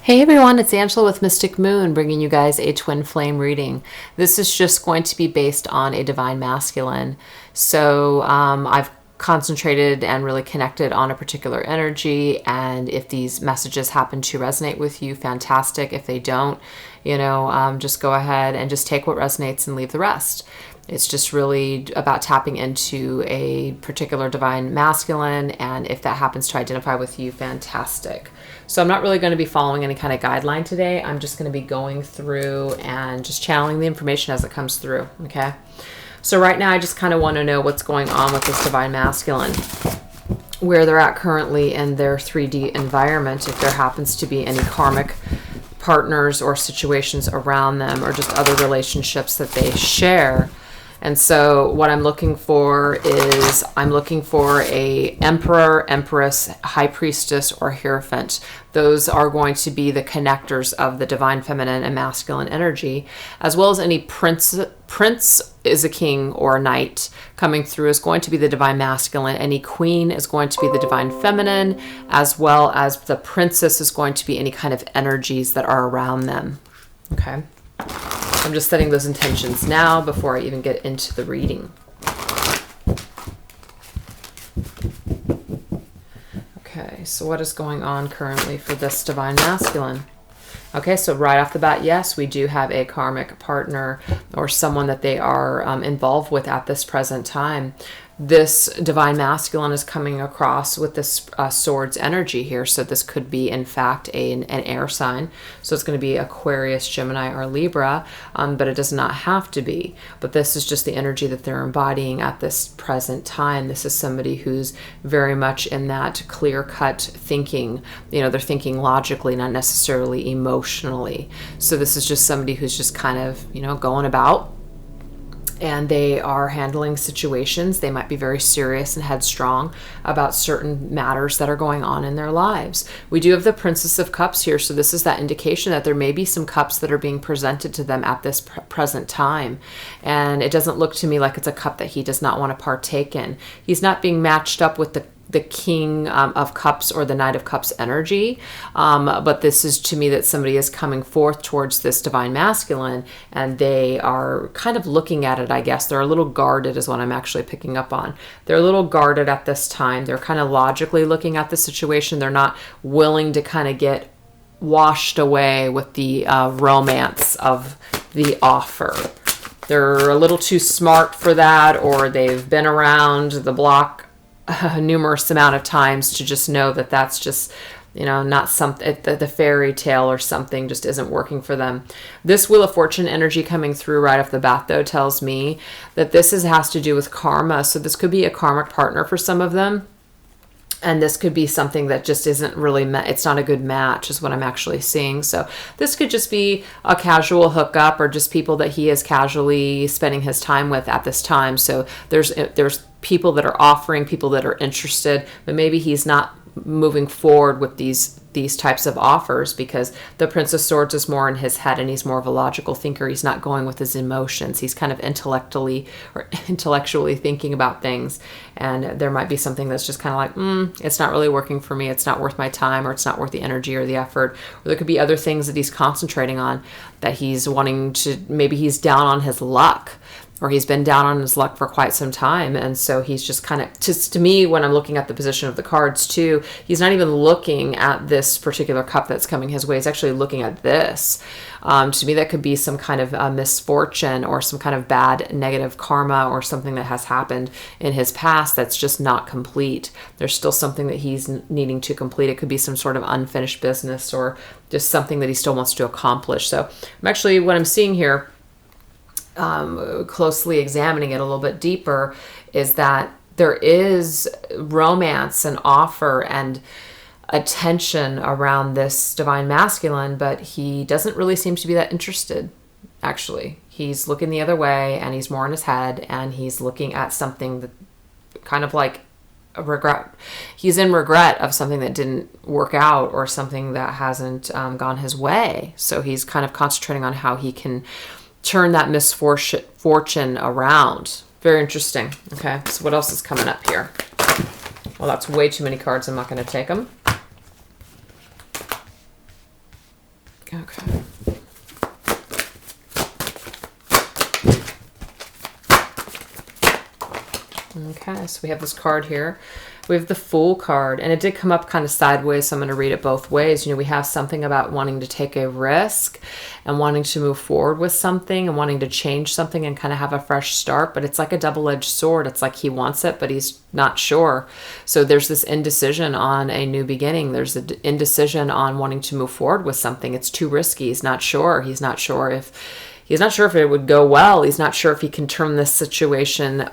Hey everyone, it's Angela with Mystic Moon bringing you guys a twin flame reading. This is just going to be based on a divine masculine. So I've concentrated and really connected on a particular energy, and if these messages happen to resonate with you, fantastic. If they don't, just go ahead and just take what resonates and leave the rest. It's just really about tapping into a particular divine masculine, and if that happens to identify with you, fantastic. So I'm not really going to be following any kind of guideline today. I'm just going to be going through and just channeling the information as it comes through, okay? So right now I just kind of want to know what's going on with this divine masculine, where they're at currently in their 3D environment, if there happens to be any karmic partners or situations around them or just other relationships that they share. And so what I'm looking for is I'm looking for a emperor, empress, high priestess, or hierophant. Those are going to be the connectors of the divine feminine and masculine energy, as well as any prince is a king or a knight coming through is going to be the divine masculine. Any queen is going to be the divine feminine, as well as the princess is going to be any kind of energies that are around them. Okay. I'm just setting those intentions now before I even get into the reading. Okay, so what is going on currently for this divine masculine? Okay, so right off the bat, yes, we do have a karmic partner or someone that they are involved with at this present time. This divine masculine is coming across with this swords energy here. So this could be, in fact, an air sign. So it's going to be Aquarius, Gemini, or Libra, but it does not have to be. But this is just the energy that they're embodying at this present time. This is somebody who's very much in that clear-cut thinking. They're thinking logically, not necessarily emotionally. So this is just somebody who's just kind of, going about. And they are handling situations. They might be very serious and headstrong about certain matters that are going on in their lives. We do have the Princess of Cups here, so this is that indication that there may be some cups that are being presented to them at this present time. And it doesn't look to me like it's a cup that he does not want to partake in. He's not being matched up with the King of Cups or the Knight of Cups energy. But this is to me that somebody is coming forth towards this divine masculine, and they are kind of looking at it, I guess. They're a little guarded is what I'm actually picking up on. They're a little guarded at this time. They're kind of logically looking at the situation. They're not willing to kind of get washed away with the romance of the offer. They're a little too smart for that, or they've been around the block a numerous amount of times to just know that that's just, not something, the fairy tale or something just isn't working for them. This Wheel of Fortune energy coming through right off the bat, though, tells me that this has to do with karma. So this could be a karmic partner for some of them. And this could be something that just isn't really, it's not a good match is what I'm actually seeing. So this could just be a casual hookup or just people that he is casually spending his time with at this time. So there's people that are offering, people that are interested, but maybe he's not moving forward with these types of offers because the Prince of Swords is more in his head and he's more of a logical thinker. He's not going with his emotions. He's kind of intellectually thinking about things, and there might be something that's just kind of like, it's not really working for me. It's not worth my time, or it's not worth the energy or the effort. Or there could be other things that he's concentrating on that he's wanting to, maybe he's down on his luck, or he's been down on his luck for quite some time. And so he's just kind of, to me, when I'm looking at the position of the cards too, he's not even looking at this particular cup that's coming his way. He's actually looking at this. To me, that could be some kind of misfortune or some kind of bad negative karma or something that has happened in his past that's just not complete. There's still something that he's needing to complete. It could be some sort of unfinished business or just something that he still wants to accomplish. So what I'm seeing here, closely examining it a little bit deeper, is that there is romance and offer and attention around this divine masculine, but he doesn't really seem to be that interested. Actually, he's looking the other way, and he's more in his head, and he's looking at something that kind of like a regret. He's in regret of something that didn't work out or something that hasn't gone his way. So he's kind of concentrating on how he can turn that misfortune around. Very interesting. Okay, so what else is coming up here? Well, that's way too many cards. I'm not going to take them. Okay. Okay, so we have this card here. We have the Fool card, and it did come up kind of sideways, so I'm going to read it both ways. You know, we have something about wanting to take a risk and wanting to move forward with something and wanting to change something and kind of have a fresh start, but it's like a double-edged sword. It's like he wants it, but he's not sure. So there's this indecision on a new beginning. There's an indecision on wanting to move forward with something. It's too risky. He's not sure. He's not sure if it would go well. He's not sure if he can turn this situation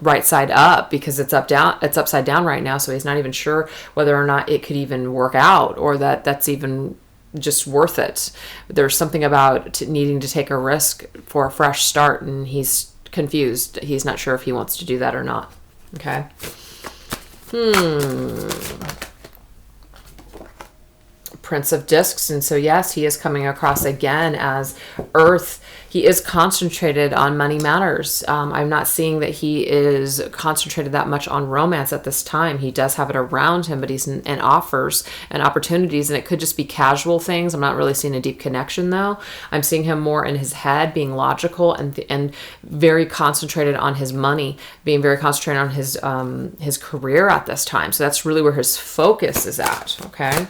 right side up, because it's upside down right now. So he's not even sure whether or not it could even work out, or that's even just worth it. There's something about needing to take a risk for a fresh start, and he's confused. He's not sure if he wants to do that or not. Okay. Prince of Discs. And so, yes, he is coming across again as Earth. He is concentrated on money matters. I'm not seeing that he is concentrated that much on romance at this time. He does have it around him, but he's in offers and opportunities, and it could just be casual things. I'm not really seeing a deep connection, though. I'm seeing him more in his head, being logical and very concentrated on his money, being very concentrated on his career at this time. So that's really where his focus is at. Okay.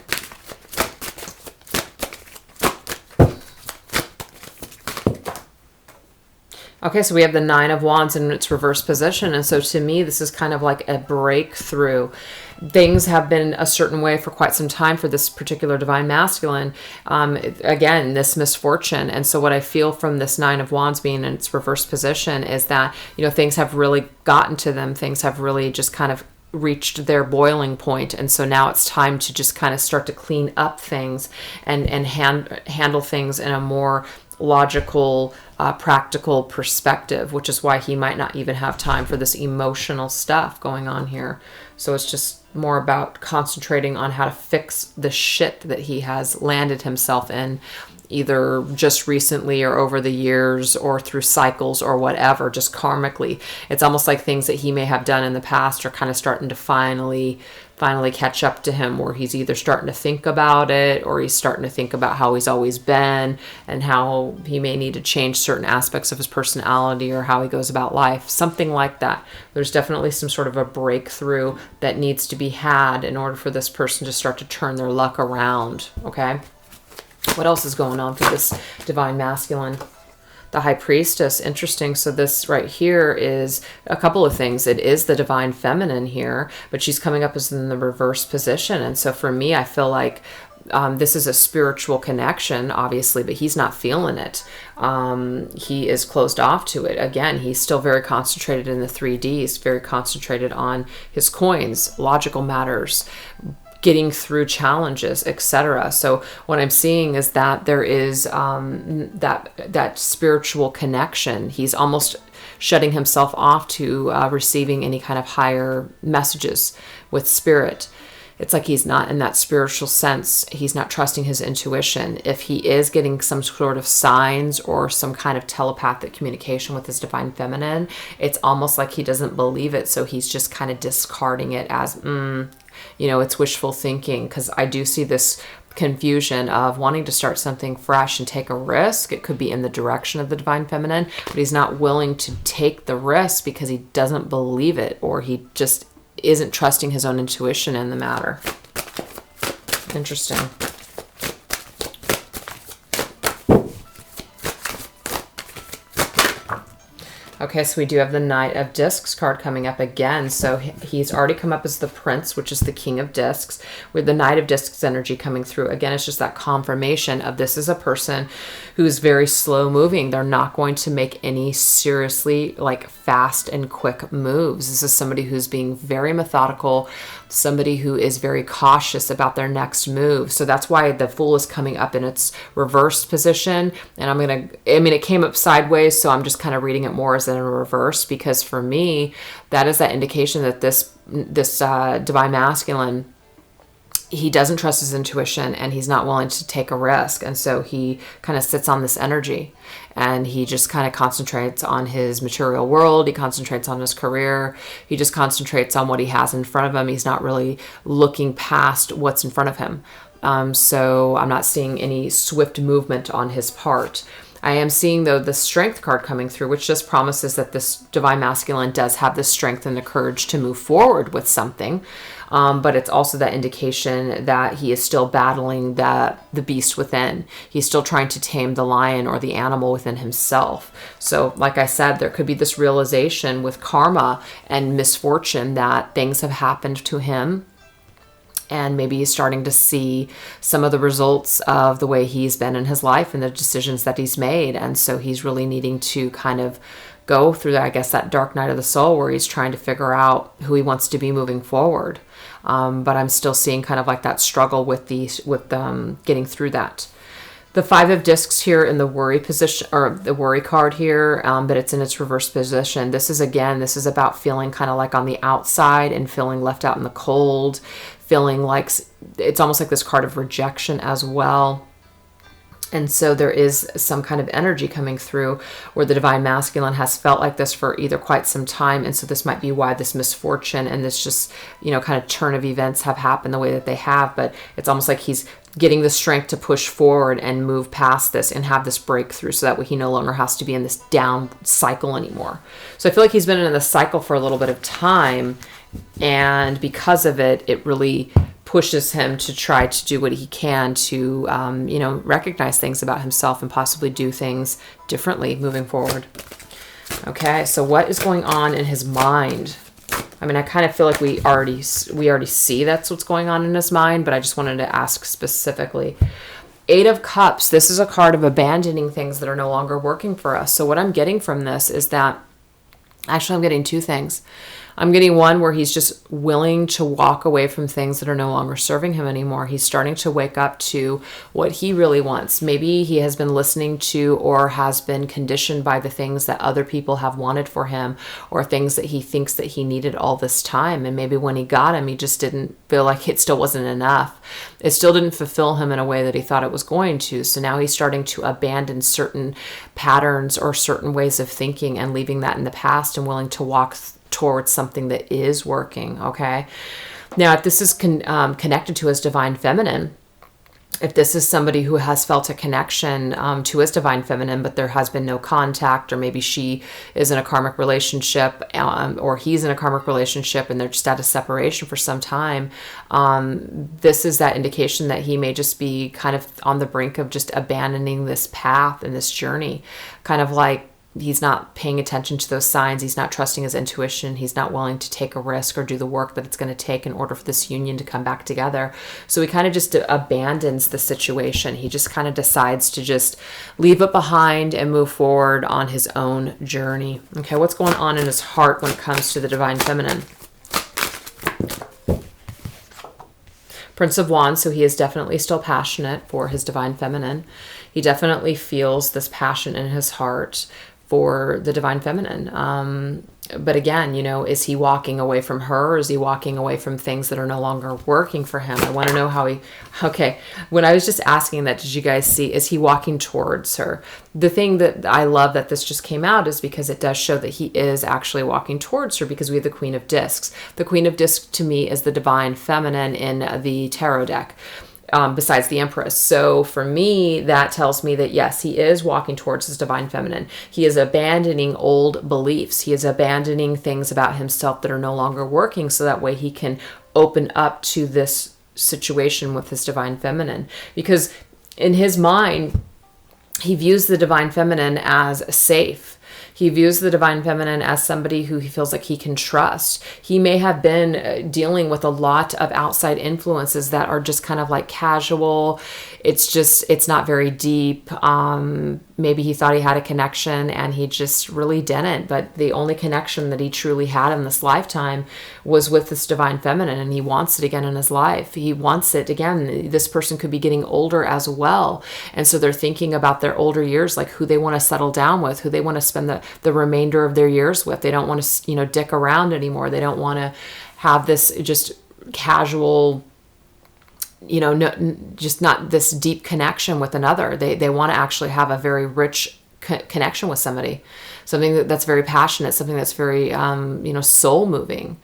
Okay, so we have the Nine of Wands in its reverse position. And so to me, this is kind of like a breakthrough. Things have been a certain way for quite some time for this particular divine masculine. Again, this misfortune. And so what I feel from this Nine of Wands being in its reverse position is that, you know, things have really gotten to them. Things have really just kind of reached their boiling point, and so now it's time to just kind of start to clean up things and handle things in a more logical, practical perspective, which is why he might not even have time for this emotional stuff going on here. So it's just more about concentrating on how to fix the shit that he has landed himself in, either just recently or over the years or through cycles or whatever, just karmically. It's almost like things that he may have done in the past are kind of starting to finally catch up to him, where he's either starting to think about it, or he's starting to think about how he's always been and how he may need to change certain aspects of his personality or how he goes about life, something like that. There's definitely some sort of a breakthrough that needs to be had in order for this person to start to turn their luck around. Okay. What else is going on for this divine masculine? The High Priestess. Interesting. So this right here is a couple of things. It is the divine feminine here, but she's coming up as in the reverse position. And so for me, I feel like this is a spiritual connection, obviously, but he's not feeling it. He is closed off to it. Again, he's still very concentrated in the 3Ds, very concentrated on his coins, logical matters, getting through challenges, etc. So what I'm seeing is that there is that spiritual connection. He's almost shutting himself off to receiving any kind of higher messages with spirit. It's like he's not in that spiritual sense. He's not trusting his intuition. If he is getting some sort of signs or some kind of telepathic communication with his divine feminine, it's almost like he doesn't believe it. So he's just kind of discarding it as, it's wishful thinking, because I do see this confusion of wanting to start something fresh and take a risk. It could be in the direction of the divine feminine, but he's not willing to take the risk because he doesn't believe it, or he just isn't trusting his own intuition in the matter. Interesting. Okay, so we do have the Knight of Discs card coming up again. So he's already come up as the Prince, which is the King of Discs, with the Knight of Discs energy coming through. Again, it's just that confirmation of this is a person who's very slow moving. They're not going to make any seriously fast and quick moves. This is somebody who's being very methodical, somebody who is very cautious about their next move. So that's why the Fool is coming up in its reversed position. And it came up sideways, so I'm just kind of reading it more as in a reverse, because for me, that is that indication that this divine masculine, he doesn't trust his intuition and he's not willing to take a risk. And so he kind of sits on this energy and he just kind of concentrates on his material world. He concentrates on his career. He just concentrates on what he has in front of him. He's not really looking past what's in front of him. So I'm not seeing any swift movement on his part. I am seeing, though, the strength card coming through, which just promises that this divine masculine does have the strength and the courage to move forward with something. But it's also that indication that he is still battling the beast within. He's still trying to tame the lion or the animal within himself. So like I said, there could be this realization with karma and misfortune that things have happened to him. And maybe he's starting to see some of the results of the way he's been in his life and the decisions that he's made. And so he's really needing to kind of go through that, I guess, that dark night of the soul where he's trying to figure out who he wants to be moving forward. But I'm still seeing kind of like that struggle with getting through that. The 5 of discs here in the worry position, or the worry card here, but it's in its reverse position. This is about feeling kind of like on the outside and feeling left out in the cold, feeling like it's almost like this card of rejection as well. And so there is some kind of energy coming through where the divine masculine has felt like this for either quite some time. And so this might be why this misfortune and this just, kind of turn of events have happened the way that they have. But it's almost like he's getting the strength to push forward and move past this and have this breakthrough so that way he no longer has to be in this down cycle anymore. So I feel like he's been in this cycle for a little bit of time. And because of it, it really pushes him to try to do what he can to, recognize things about himself and possibly do things differently moving forward. Okay, so what is going on in his mind? I mean, I kind of feel like we already see that's what's going on in his mind, but I just wanted to ask specifically. 8 of Cups, this is a card of abandoning things that are no longer working for us. So what I'm getting from this is that, actually I'm getting 2 things. I'm getting one where he's just willing to walk away from things that are no longer serving him anymore. He's starting to wake up to what he really wants. Maybe he has been listening to or has been conditioned by the things that other people have wanted for him or things that he thinks that he needed all this time. And maybe when he got him, he just didn't feel like it still wasn't enough. It still didn't fulfill him in a way that he thought it was going to. So now he's starting to abandon certain patterns or certain ways of thinking and leaving that in the past and willing to walk towards something that is working. Okay. Now, if this is connected to his divine feminine, if this is somebody who has felt a connection to his divine feminine, but there has been no contact, or maybe she is in a karmic relationship or he's in a karmic relationship and they're just at a separation for some time, this is that indication that he may just be kind of on the brink of just abandoning this path and this journey, kind of like he's not paying attention to those signs. He's not trusting his intuition. He's not willing to take a risk or do the work that it's going to take in order for this union to come back together. So he kind of just abandons the situation. He just kind of decides to just leave it behind and move forward on his own journey. Okay, what's going on in his heart when it comes to the divine feminine? Prince of Wands, so he is definitely still passionate for his divine feminine. He definitely feels this passion in his heart for the divine feminine. But again, is he walking away from her, or is he walking away from things that are no longer working for him? I want to know when I was just asking that, did you guys see, is he walking towards her? The thing that I love that this just came out is because it does show that he is actually walking towards her, because we have the Queen of Discs. The Queen of Discs to me is the divine feminine in the tarot deck. Besides the Empress. So for me, that tells me that yes, he is walking towards his divine feminine. He is abandoning old beliefs. He is abandoning things about himself that are no longer working, so that way he can open up to this situation with his divine feminine. Because in his mind, he views the divine feminine as safe. He views the divine feminine as somebody who he feels like he can trust. He may have been dealing with a lot of outside influences that are just kind of like casual. It's not very deep. Maybe he thought he had a connection and he just really didn't. But the only connection that he truly had in this lifetime was with this divine feminine, and he wants it again in his life. He wants it again. This person could be getting older as well. And so they're thinking about their older years, like who they want to settle down with, who they want to spend the remainder of their years with. They don't want to, dick around anymore. They don't want to have this just casual, just not this deep connection with another. They want to actually have a very rich connection with somebody, something that's very passionate, something that's very, soul moving.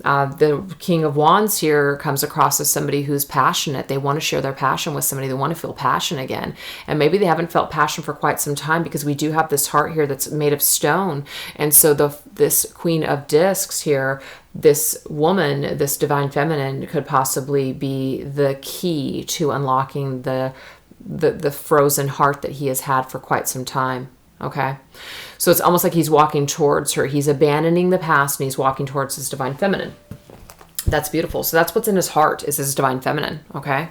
The King of Wands here comes across as somebody who's passionate. They want to share their passion with somebody. They want to feel passion again. And maybe they haven't felt passion for quite some time, because we do have this heart here that's made of stone. And so this Queen of Discs here, this woman, this divine feminine, could possibly be the key to unlocking the frozen heart that he has had for quite some time. Okay, so it's almost like he's walking towards her. He's abandoning the past and he's walking towards his divine feminine. That's beautiful. So that's what's in his heart, is his divine feminine. Okay,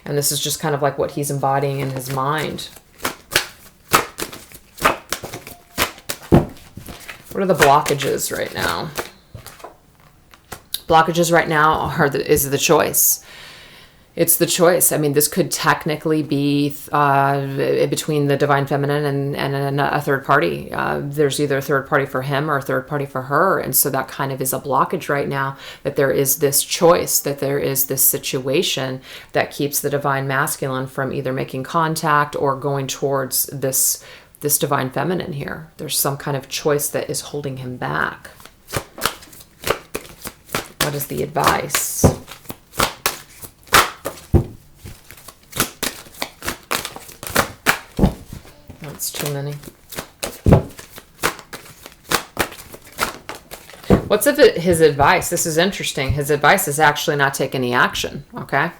and this is just kind of like what he's embodying in his mind. What are the blockages right now? Blockages right now is the choice. It's the choice. I mean, this could technically be between the divine feminine and a third party. There's either a third party for him or a third party for her. And so that kind of is a blockage right now, that there is this choice, that there is this situation that keeps the divine masculine from either making contact or going towards this divine feminine here. There's some kind of choice that is holding him back. What is the advice? That's too many. What's his advice? This is interesting. His advice is actually not take any action, okay?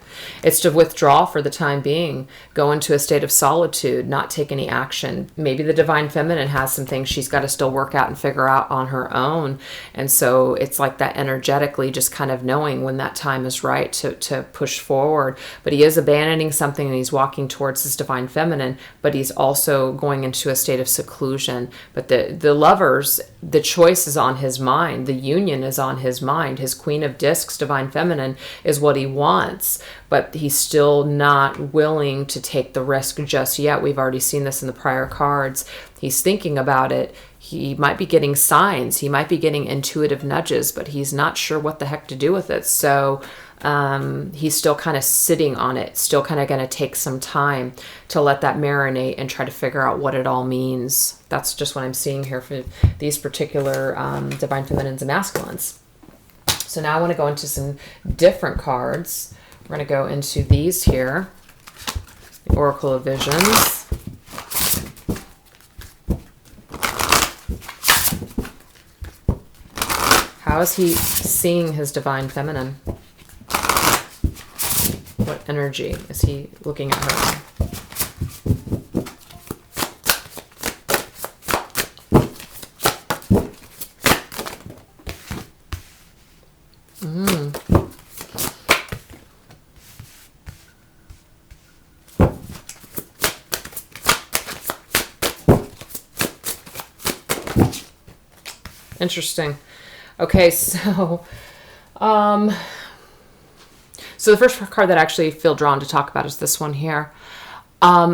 It's to withdraw for the time being, go into a state of solitude, not take any action. Maybe the divine feminine has some things she's got to still work out and figure out on her own. And so it's like that energetically, just kind of knowing when that time is right to push forward. But he is abandoning something and he's walking towards his divine feminine, but he's also going into a state of seclusion. But the lovers, the choice is on his mind. The union is on his mind. His Queen of Discs, divine feminine, is what he wants, but he's still not willing to take the risk just yet. We've already seen this in the prior cards. He's thinking about it. He might be getting signs. He might be getting intuitive nudges, but he's not sure what the heck to do with it. So he's still kind of sitting on it, still kind of going to take some time to let that marinate and try to figure out what it all means. That's just what I'm seeing here for these particular divine feminines and masculines. So now I want to go into some different cards. We're going to go into these here, the Oracle of Visions. How is he seeing his divine feminine? What energy is he looking at her? Interesting. Okay, so the first card that I actually feel drawn to talk about is this one here.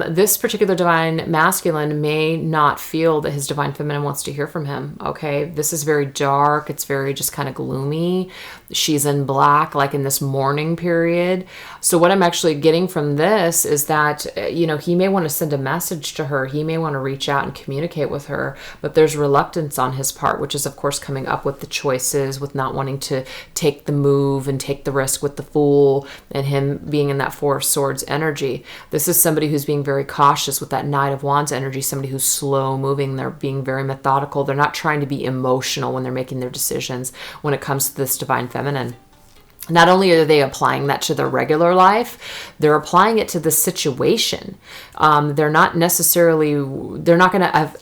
This particular divine masculine may not feel that his divine feminine wants to hear from him, okay? This is very dark. It's very just kind of gloomy. She's in black, like in this mourning period. So what I'm actually getting from this is that, he may want to send a message to her. He may want to reach out and communicate with her, but there's reluctance on his part, which is, of course, coming up with the choices, with not wanting to take the move and take the risk with the Fool, and him being in that Four of Swords energy. This is somebody who's being very cautious with that Knight of Wands energy, somebody who's slow moving. They're being very methodical. They're not trying to be emotional when they're making their decisions when it comes to this divine feminine. Not only are they applying that to their regular life, they're applying it to the situation. They're not necessarily, they're not going to,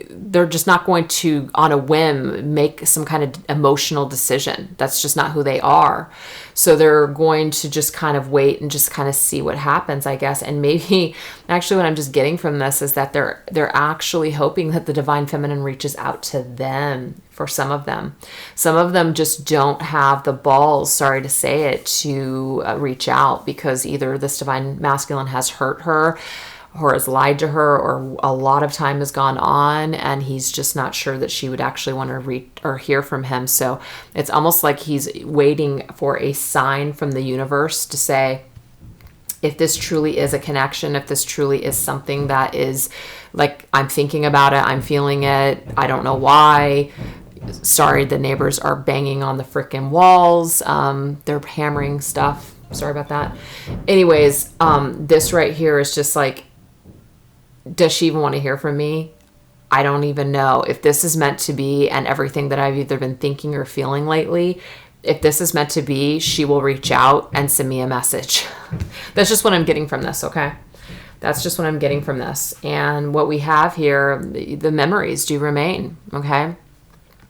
they're just not going to, on a whim, make some kind of emotional decision. That's just not who they are. So they're going to just kind of wait and just kind of see what happens, I guess. And maybe, actually what I'm just getting from this is that they're actually hoping that the divine feminine reaches out to them. For some of them. Some of them just don't have the balls, sorry to say it, to reach out, because either this divine masculine has hurt her or has lied to her, or a lot of time has gone on and he's just not sure that she would actually want to read or hear from him. So it's almost like he's waiting for a sign from the universe to say, if this truly is a connection, if this truly is something that is like, I'm thinking about it, I'm feeling it, I don't know why, Sorry, the neighbors are banging on the freaking walls. They're hammering stuff. Sorry about that. Anyways, this right here is just like, does she even want to hear from me? I don't even know if this is meant to be, and everything that I've either been thinking or feeling lately, if this is meant to be, she will reach out and send me a message. That's just what I'm getting from this, okay? That's just what I'm getting from this. And what we have here, the memories do remain, okay?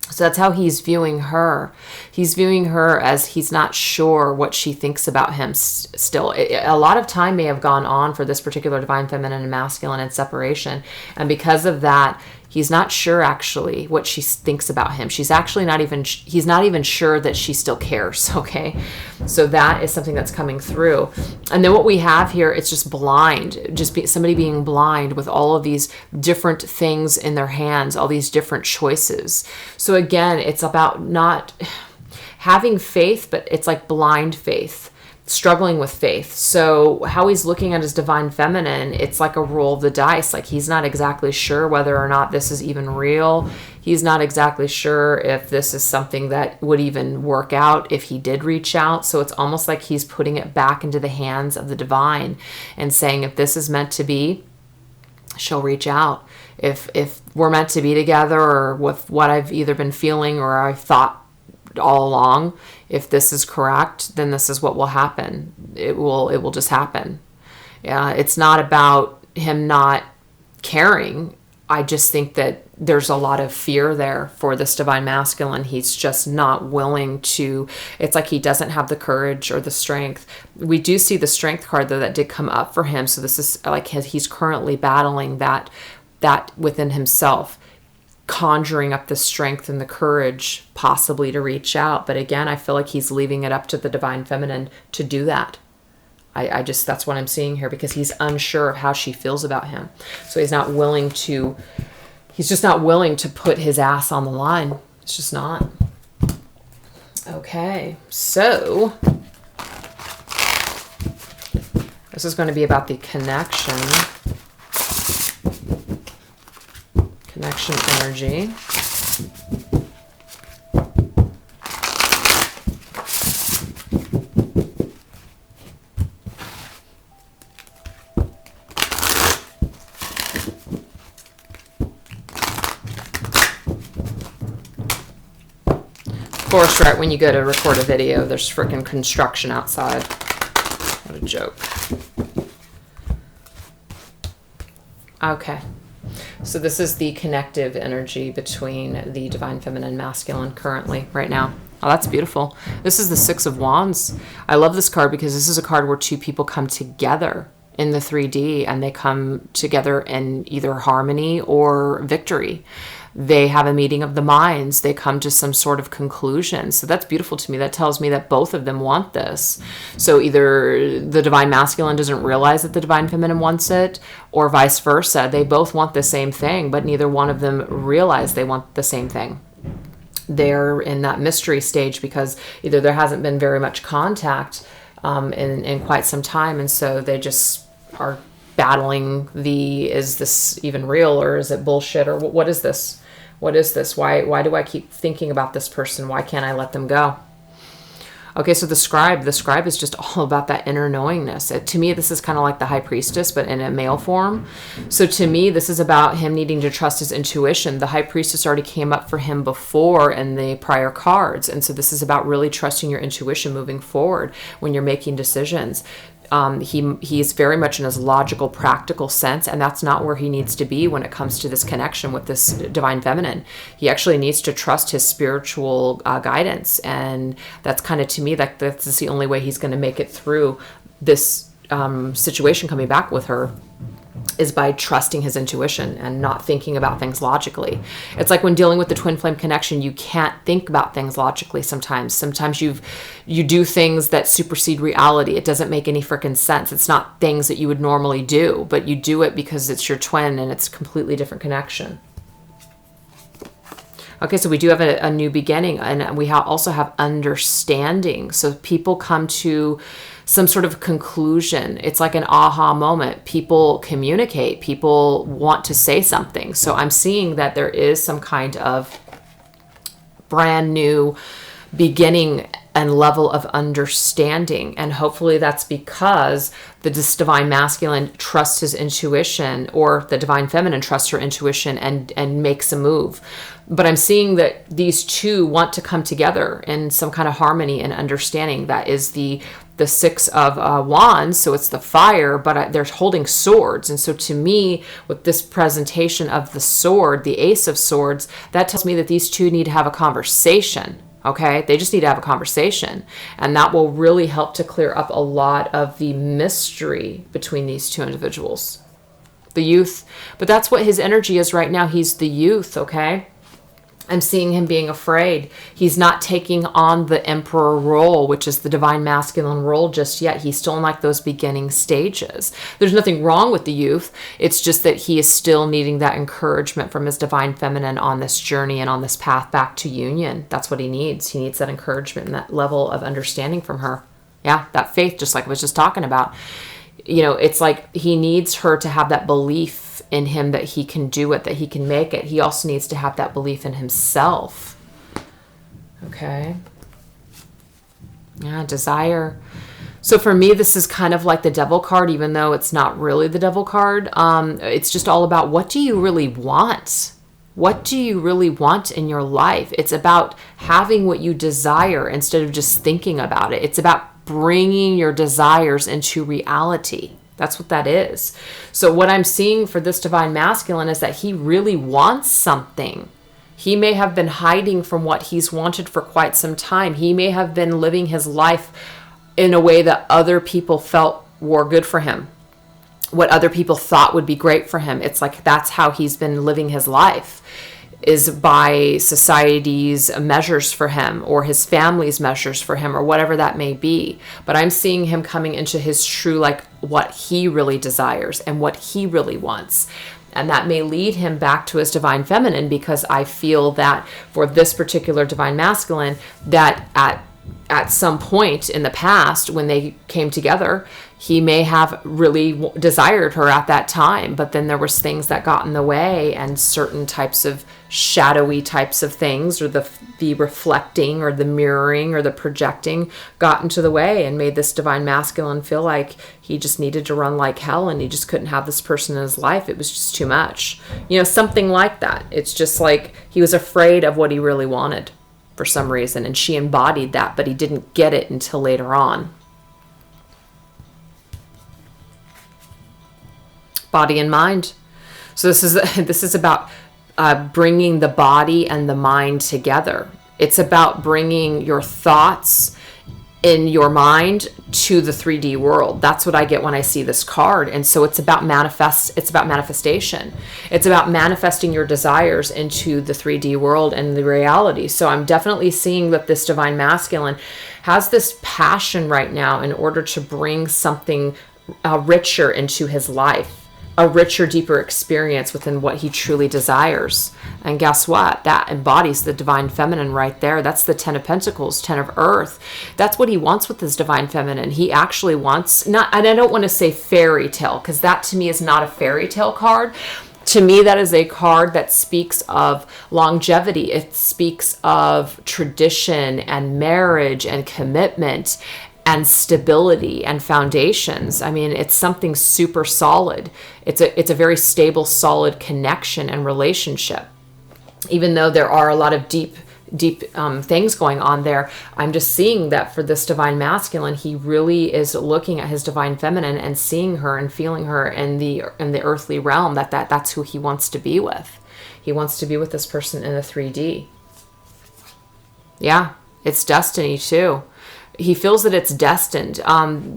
So that's how he's viewing her. He's viewing her as he's not sure what she thinks about him still. A lot of time may have gone on for this particular divine feminine and masculine in separation. And because of that, he's not sure actually what she thinks about him. He's not even sure that she still cares, okay? So that is something that's coming through. And then what we have here, it's just blind, somebody being blind with all of these different things in their hands, all these different choices. So again, it's about not having faith, but it's like blind faith. Struggling with faith. So how he's looking at his divine feminine, it's like a roll of the dice. Like he's not exactly sure whether or not this is even real. He's not exactly sure if this is something that would even work out if he did reach out. So it's almost like he's putting it back into the hands of the divine and saying, if this is meant to be, she'll reach out. If we're meant to be together, or with what I've either been feeling or I've thought all along, if this is correct, then this is what will happen. It will just happen. It's not about him not caring. I just think that there's a lot of fear there for this divine masculine. He's just not willing to, it's like he doesn't have the courage or the strength. We do see the strength card though that did come up for him. So this is like he's currently battling that within himself, conjuring up the strength and the courage possibly to reach out. But again, I feel like he's leaving it up to the divine feminine to do that. I just, that's what I'm seeing here, because he's unsure of how she feels about him. So he's just not willing to put his ass on the line. It's just not. Okay, so this is going to be about the connection energy. Of course, right when you go to record a video, there's freaking construction outside. What a joke. Okay. So this is the connective energy between the divine feminine and masculine currently, right now. Oh, that's beautiful. This is the Six of Wands. I love this card because this is a card where two people come together in the 3D, and they come together in either harmony or victory. They have a meeting of the minds. They come to some sort of conclusion. So that's beautiful to me. That tells me that both of them want this. So either the divine masculine doesn't realize that the divine feminine wants it, or vice versa. They both want the same thing, but neither one of them realize they want the same thing. They're in that mystery stage because either there hasn't been very much contact in quite some time, and so they just are battling is this even real, or is it bullshit, or what is this? What is this? Why do I keep thinking about this person? Why can't I let them go? Okay, so the scribe is just all about that inner knowingness. To me, this is kind of like the High Priestess, but in a male form. So to me, this is about him needing to trust his intuition. The High Priestess already came up for him before in the prior cards. And so this is about really trusting your intuition moving forward when you're making decisions. He's very much in his logical, practical sense, and that's not where he needs to be when it comes to this connection with this divine feminine. He actually needs to trust his spiritual guidance, and that's kind of, to me, that's the only way he's going to make it through this situation coming back with her, is by trusting his intuition and not thinking about things logically. It's like when dealing with the twin flame connection, you can't think about things logically sometimes. Sometimes you do things that supersede reality. It doesn't make any freaking sense. It's not things that you would normally do, but you do it because it's your twin and it's a completely different connection. Okay, so we do have a new beginning, and we also have understanding. So people come to some sort of conclusion. It's like an aha moment. People communicate. People want to say something. So I'm seeing that there is some kind of brand new beginning and level of understanding. And hopefully that's because this divine masculine trusts his intuition, or the divine feminine trusts her intuition and makes a move. But I'm seeing that these two want to come together in some kind of harmony and understanding. That is the Six of Wands, so it's the fire, but they're holding swords. And so to me, with this presentation of the sword, the Ace of Swords, that tells me that these two need to have a conversation. Okay, they just need to have a conversation, and that will really help to clear up a lot of the mystery between these two individuals. The youth, but that's what his energy is right now. He's the youth, okay? I'm seeing him being afraid. He's not taking on the emperor role, which is the divine masculine role just yet. He's still in like those beginning stages. There's nothing wrong with the youth. It's just that he is still needing that encouragement from his divine feminine on this journey and on this path back to union. That's what he needs. He needs that encouragement and that level of understanding from her. Yeah, that faith, just like I was just talking about. You know, it's like he needs her to have that belief in him that he can do it, that he can make it. He also needs to have that belief in himself. Okay. Yeah, desire. So for me, this is kind of like the devil card, even though it's not really the devil card. It's just all about, what do you really want? What do you really want in your life? It's about having what you desire instead of just thinking about it. It's about bringing your desires into reality. That's what that is. So what I'm seeing for this divine masculine is that he really wants something. He may have been hiding from what he's wanted for quite some time. He may have been living his life in a way that other people felt were good for him, what other people thought would be great for him. It's like that's how he's been living his life, is by society's measures for him, or his family's measures for him, or whatever that may be. But I'm seeing him coming into his true, like what he really desires and what he really wants. And that may lead him back to his divine feminine, because I feel that for this particular divine masculine, that at some point in the past when they came together, he may have really desired her at that time, but then there was things that got in the way, and certain types of shadowy types of things, or the reflecting or the mirroring or the projecting got into the way and made this divine masculine feel like he just needed to run like hell and he just couldn't have this person in his life. It was just too much. You know, something like that. It's just like he was afraid of what he really wanted for some reason, and she embodied that, but he didn't get it until later on. Body and mind. So this is about bringing the body and the mind together. It's about bringing your thoughts in your mind to the 3D world. That's what I get when I see this card. And so it's about manifestation. It's about manifesting your desires into the 3D world and the reality. So I'm definitely seeing that this divine masculine has this passion right now in order to bring something richer into his life. A richer, deeper experience within what he truly desires. And guess what? That embodies the divine feminine right there. That's the 10 of Pentacles, 10 of Earth. That's what he wants with his divine feminine. He actually wants, and I don't want to say fairy tale, because that to me is not a fairy tale card. To me, that is a card that speaks of longevity. It speaks of tradition and marriage and commitment and stability and foundations. I mean, it's something super solid. It's a very stable, solid connection and relationship. Even though there are a lot of deep things going on there, I'm just seeing that for this divine masculine, he really is looking at his divine feminine and seeing her and feeling her in the earthly realm. That's who he wants to be with. He wants to be with this person in the 3D. Yeah, it's destiny too. He feels that it's destined.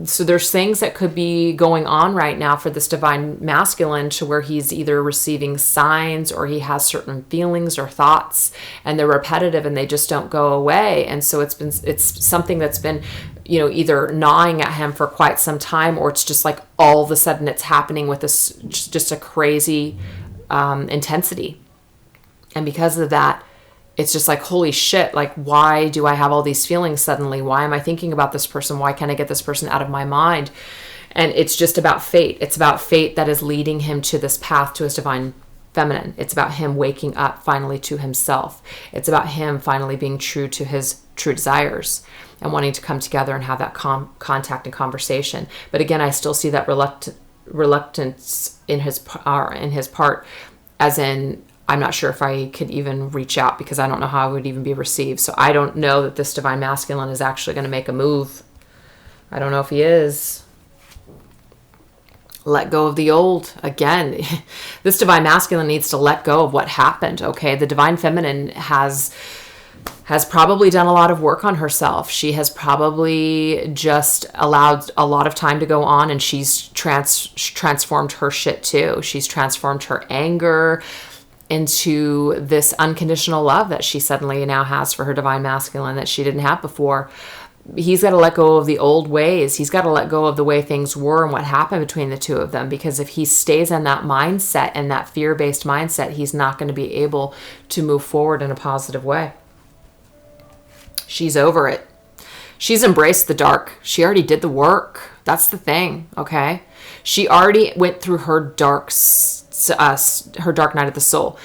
So there's things that could be going on right now for this divine masculine, to where he's either receiving signs or he has certain feelings or thoughts, and they're repetitive and they just don't go away. And so it's something that's been, you know, either gnawing at him for quite some time, or it's just like all of a sudden it's happening with this just a crazy intensity. And because of that, it's just like, holy shit, like, why do I have all these feelings suddenly? Why am I thinking about this person? Why can't I get this person out of my mind? And it's just about fate. It's about fate that is leading him to this path to his divine feminine. It's about him waking up finally to himself. It's about him finally being true to his true desires and wanting to come together and have that contact and conversation. But again, I still see that reluctance in his part, as in, I'm not sure if I could even reach out because I don't know how I would even be received. So I don't know that this divine masculine is actually going to make a move. I don't know if he is. Let go of the old. Again, this divine masculine needs to let go of what happened, okay? The divine feminine has probably done a lot of work on herself. She has probably just allowed a lot of time to go on, and she's transformed her shit too. She's transformed her anger into this unconditional love that she suddenly now has for her divine masculine that she didn't have before. He's got to let go of the old ways. He's got to let go of the way things were and what happened between the two of them. Because if he stays in that mindset and that fear-based mindset, he's not going to be able to move forward in a positive way. She's over it. She's embraced the dark. She already did the work. That's the thing, okay? She already went through her dark night of the soul.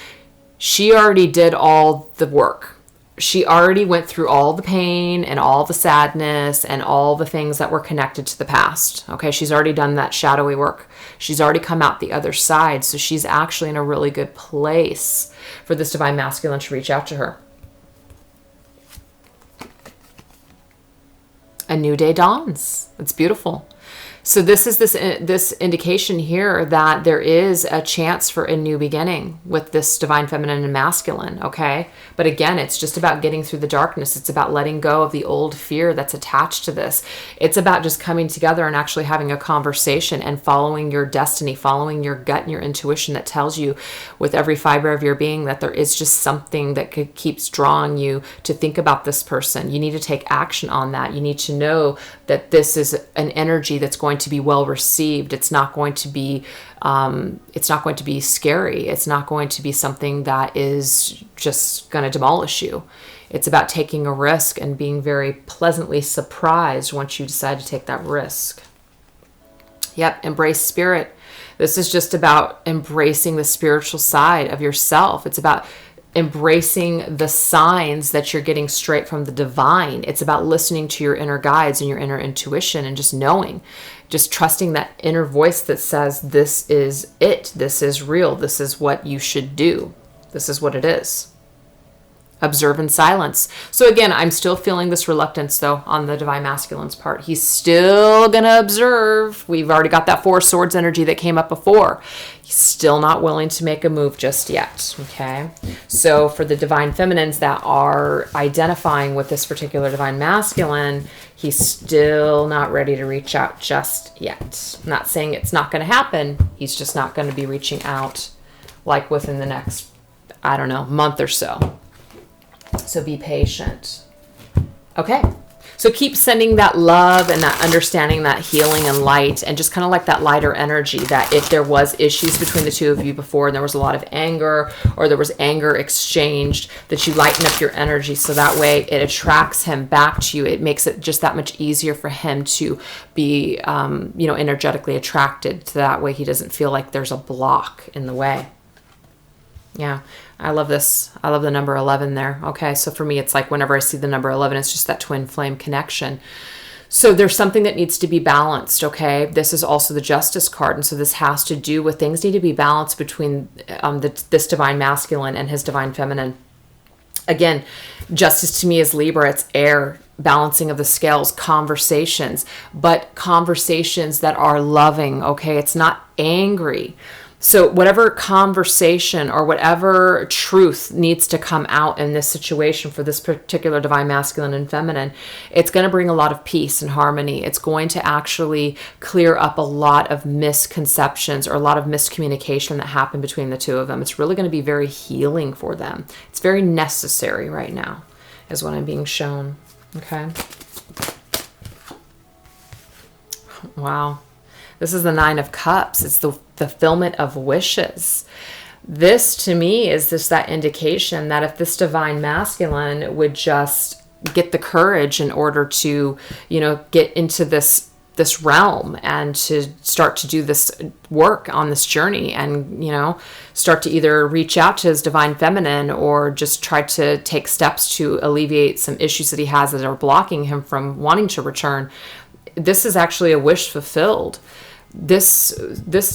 She already did all the work. She already went through all the pain and all the sadness and all the things that were connected to the past. Okay, she's already done that shadowy work. She's already come out the other side. So she's actually in a really good place for this divine masculine to reach out to her. A new day dawns. It's beautiful. So this is this indication here that there is a chance for a new beginning with this divine feminine and masculine, okay? But again, it's just about getting through the darkness. It's about letting go of the old fear that's attached to this. It's about just coming together and actually having a conversation and following your destiny, following your gut and your intuition that tells you with every fiber of your being that there is just something that keeps drawing you to think about this person. You need to take action on that. You need to know that this is an energy that's going to be well received. It's not going to be scary. It's not going to be something that is just going to demolish you. It's about taking a risk and being very pleasantly surprised once you decide to take that risk. Yep, embrace spirit. This is just about embracing the spiritual side of yourself. It's about embracing the signs that you're getting straight from the divine. It's about listening to your inner guides and your inner intuition and just knowing, just trusting that inner voice that says, this is it. This is real. This is what you should do. This is what it is. Observe in silence. So again, I'm still feeling this reluctance though on the divine masculine's part. He's still going to observe. We've already got that 4 swords energy that came up before. He's still not willing to make a move just yet. Okay. So for the divine feminines that are identifying with this particular divine masculine, he's still not ready to reach out just yet. I'm not saying it's not going to happen. He's just not going to be reaching out like within the next, I don't know, month or so. So be patient. Okay. So keep sending that love and that understanding, that healing and light, and just kind of like that lighter energy that if there was issues between the two of you before and there was a lot of anger or there was anger exchanged, that you lighten up your energy so that way it attracts him back to you. It makes it just that much easier for him to be, energetically attracted to that way. He doesn't feel like there's a block in the way. Yeah, I love this. I love the number 11 there. Okay, so for me, it's like whenever I see the number 11, it's just that twin flame connection. So there's something that needs to be balanced, okay? This is also the Justice card, and so this has to do with things need to be balanced between this divine masculine and his divine feminine. Again, justice to me is Libra, it's air, balancing of the scales, conversations, but conversations that are loving, okay? It's not angry. So whatever conversation or whatever truth needs to come out in this situation for this particular divine masculine and feminine, it's going to bring a lot of peace and harmony. It's going to actually clear up a lot of misconceptions or a lot of miscommunication that happened between the two of them. It's really going to be very healing for them. It's very necessary right now is what I'm being shown. Okay. Wow. This is the 9 of Cups. It's the fulfillment of wishes. This to me is just that indication that if this divine masculine would just get the courage in order to, get into this this realm and to start to do this work on this journey, and, you know, start to either reach out to his divine feminine or just try to take steps to alleviate some issues that he has that are blocking him from wanting to return. This is actually a wish fulfilled. This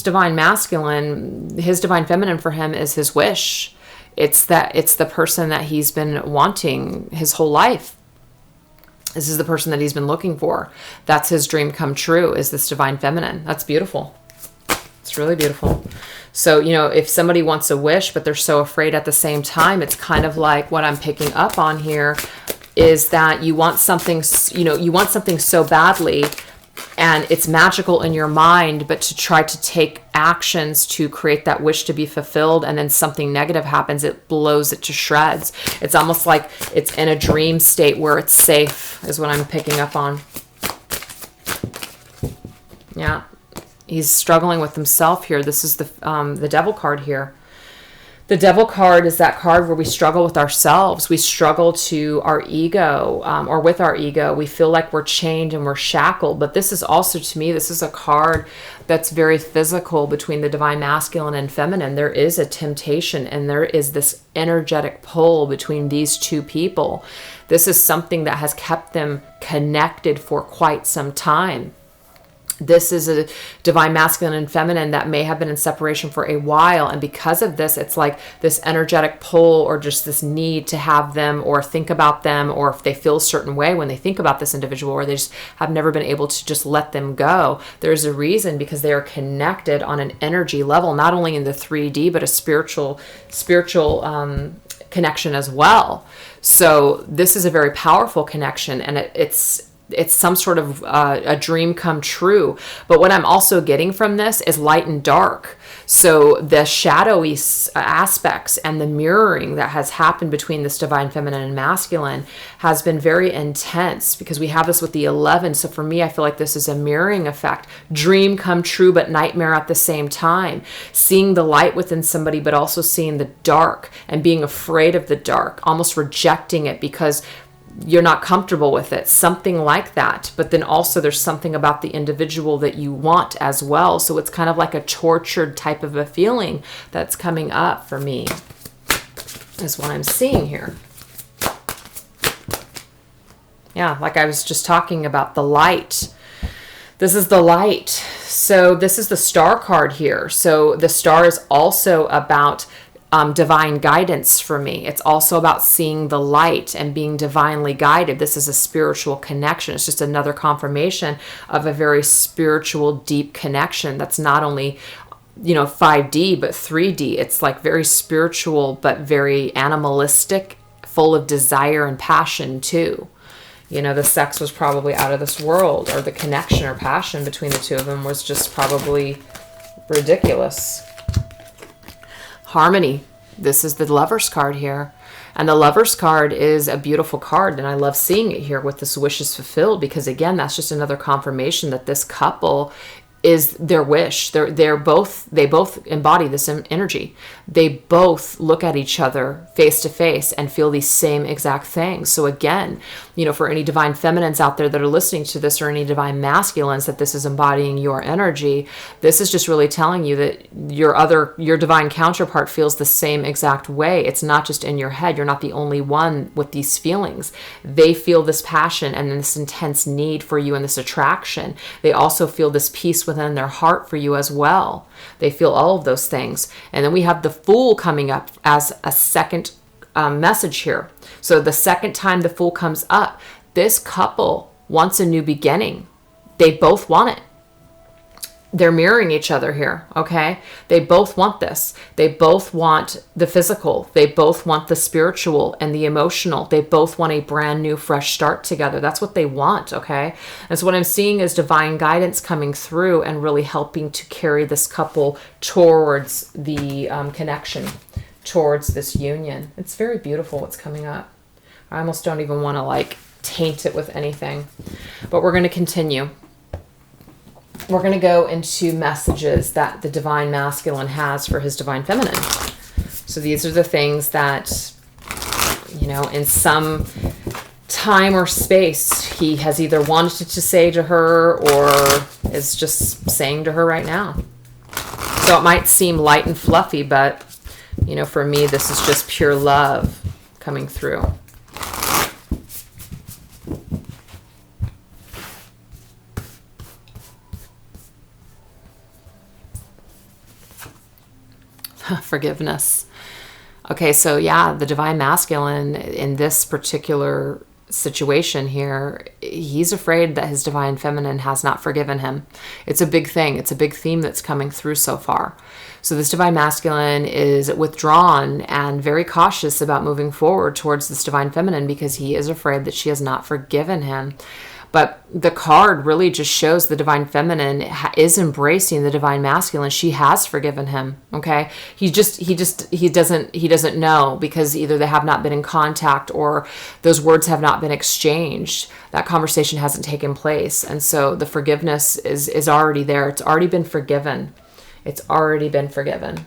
divine masculine, his divine feminine for him is his wish. It's the person that he's been wanting his whole life. This is the person that he's been looking for. That's his dream come true, is this divine feminine. That's beautiful. It's really beautiful. So, you know, if somebody wants a wish, but they're so afraid at the same time, it's kind of like what I'm picking up on here is that you want something, you know, you want something so badly, and it's magical in your mind, but to try to take actions to create that wish to be fulfilled, and then something negative happens, it blows it to shreds. It's almost like it's in a dream state where it's safe, is what I'm picking up on. Yeah, he's struggling with himself here. This is the Devil card here. The Devil card is that card where we struggle with ourselves. We struggle to our ego, or with our ego. We feel like we're chained and we're shackled. But this is also, to me, this is a card that's very physical between the divine masculine and feminine. There is a temptation, and there is this energetic pull between these two people. This is something that has kept them connected for quite some time. This is a divine masculine and feminine that may have been in separation for a while. And because of this, it's like this energetic pull, or just this need to have them or think about them, or if they feel a certain way when they think about this individual, or they just have never been able to just let them go. There's a reason, because they are connected on an energy level, not only in the 3D, but a spiritual connection as well. So this is a very powerful connection, and it's some sort of a dream come true. But what I'm also getting from this is light and dark. So the shadowy aspects and the mirroring that has happened between this divine feminine and masculine has been very intense, because we have this with the 11. So for me, I feel like this is a mirroring effect. Dream come true, but nightmare at the same time. Seeing the light within somebody, but also seeing the dark and being afraid of the dark, almost rejecting it because you're not comfortable with it, something like that. But then also there's something about the individual that you want as well. So it's kind of like a tortured type of a feeling that's coming up for me, is what I'm seeing here. Yeah, like I was just talking about the light. This is the light. So this is the Star card here. So the Star is also about divine guidance for me. It's also about seeing the light and being divinely guided. This is a spiritual connection. It's just another confirmation of a very spiritual, deep connection that's not only, you know, 5D, but 3D. It's like very spiritual, but very animalistic, full of desire and passion too. You know, the sex was probably out of this world, or the connection or passion between the two of them was just probably ridiculous. Harmony. This is the Lover's card here. And the Lover's card is a beautiful card, and I love seeing it here with this wishes fulfilled, because again, that's just another confirmation that this couple is their wish. They both embody this energy. They both look at each other face to face and feel these same exact things. So again, you know, for any divine feminines out there that are listening to this, or any divine masculines that this is embodying your energy, this is just really telling you that your divine counterpart feels the same exact way. It's not just in your head. You're not the only one with these feelings. They feel this passion and this intense need for you and this attraction. They also feel this peace within their heart for you as well. They feel all of those things. And then we have the Fool coming up as a second message here. So the second time the Fool comes up, this couple wants a new beginning. They both want it. They're mirroring each other here, okay? They both want this. They both want the physical. They both want the spiritual and the emotional. They both want a brand new, fresh start together. That's what they want, okay? And so what I'm seeing is divine guidance coming through and really helping to carry this couple towards the connection, towards this union. It's very beautiful what's coming up. I almost don't even want to like taint it with anything, but we're going to continue. We're going to go into messages that the divine masculine has for his divine feminine. So these are the things that, you know, in some time or space he has either wanted to say to her or is just saying to her right now. So it might seem light and fluffy, but, you know, for me, this is just pure love coming through. Forgiveness. Okay, so yeah, the divine masculine in this particular situation here, he's afraid that his divine feminine has not forgiven him. It's a big thing. It's a big theme that's coming through so far. So this divine masculine is withdrawn and very cautious about moving forward towards this divine feminine because he is afraid that she has not forgiven him. But the card really just shows the divine feminine is embracing the divine masculine. She has forgiven him. Okay. He doesn't know because either they have not been in contact or those words have not been exchanged. That conversation hasn't taken place. And so the forgiveness is already there. It's already been forgiven. It's already been forgiven.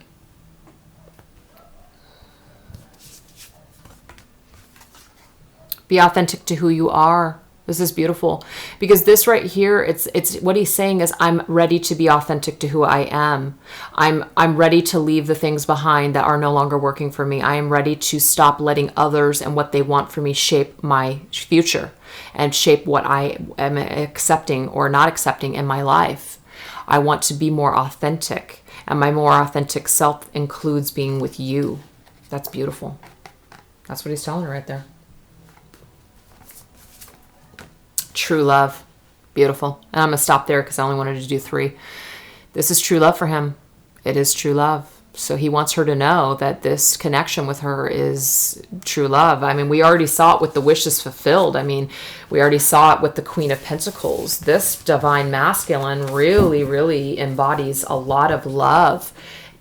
Be authentic to who you are. This is beautiful because this right here, it's what he's saying is I'm ready to be authentic to who I am. I'm ready to leave the things behind that are no longer working for me. I am ready to stop letting others and what they want for me shape my future and shape what I am accepting or not accepting in my life. I want to be more authentic, and my more authentic self includes being with you. That's beautiful. That's what he's telling her right there. True love. Beautiful. And I'm going to stop there because I only wanted to do 3. This is true love for him. It is true love. So he wants her to know that this connection with her is true love. I mean, we already saw it with the wishes fulfilled. I mean, we already saw it with the Queen of Pentacles. This divine masculine really, really embodies a lot of love